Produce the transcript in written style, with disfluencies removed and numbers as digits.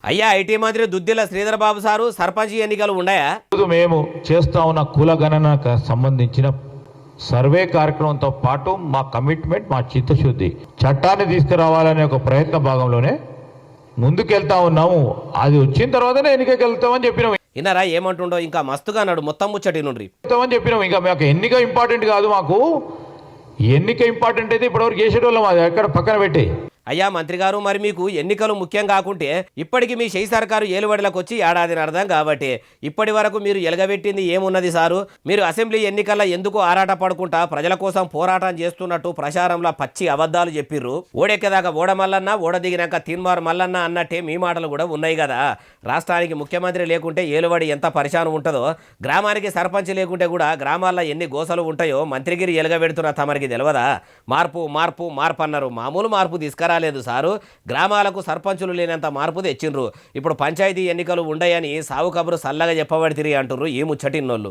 అయ్యా ఐటీ మంత్రి దుద్దిల శ్రీధర్ బాబు సారు సర్పంచ్ ఎన్నికలు ఉన్నాయా? మేము చేస్తా ఉన్న కుల గణనకు సంబంధించిన సర్వే కార్యక్రమంతో పాటు మా కమిట్మెంట్, మా చిత్తశుద్ధి చట్టాన్ని తీసుకురావాలనే ఒక ప్రయత్న భాగంలోనే ముందుకెళ్తా ఉన్నాము. అది వచ్చిన తర్వాతనే ఎన్నికకి వెళ్తామని చెప్పినాం. ఇన్నారా ఏమంటుండో ఇంకా మస్తుగా అన్నాడు. మొత్తం ముచ్చటి నుండి చెప్పినాం. ఇంకా మాకు ఎన్నిక ఇంపార్టెంట్ కాదు, మాకు ఎన్నిక ఇంపార్టెంట్ అయితే ఇప్పటివరకు చేసేటోళ్ళం. అది ఎక్కడ పక్కన పెట్టి అయ్యా మంత్రి గారు, మరి మీకు ఎన్నికలు ముఖ్యం కాకుంటే ఇప్పటికి మీ షెయి సర్కారు ఏలుబడిలకు వచ్చి ఏడాదిని అర్థం కాబట్టి ఇప్పటి వరకు మీరు ఎలగబెట్టింది ఏమున్నది సారు? మీరు అసెంబ్లీ ఎన్నికల్లో ఎందుకు ఆరాట పడుకుంటా ప్రజల కోసం పోరాటం చేస్తున్నట్టు ప్రచారంలో పచ్చి అబద్ధాలు చెప్పిర్రు. ఓడెక్కేదాకా ఓడ మల్లన్న, ఓడ దిగినాక తీన్మార్ మల్లన్న అన్నట్టే మీ మాటలు కూడా ఉన్నాయి కదా. రాష్ట్రానికి ముఖ్యమంత్రి లేకుంటే ఏలుబడి ఎంత పరిశానం ఉంటుందో, గ్రామానికి సర్పంచ్ లేకుంటే కూడా గ్రామాల్లో ఎన్ని గోసలు ఉంటాయో మంత్రిగిరి ఎలగబెడుతున్న తమరికి తెలియదా? మార్పు మార్పు మార్పు అన్నారు, మామూలు మార్పు తీసుకురా లేదు సారు. గ్రామాలకు సర్పంచులు లేనంత మార్పు తెచ్చిండ్రు. ఇప్పుడు పంచాయతీ ఎన్నికలు ఉండయని సావు కబురు సల్లగా చెప్పబడితిరి అంటుర్రు ఈ ముచ్చటిన్నోళ్ళు.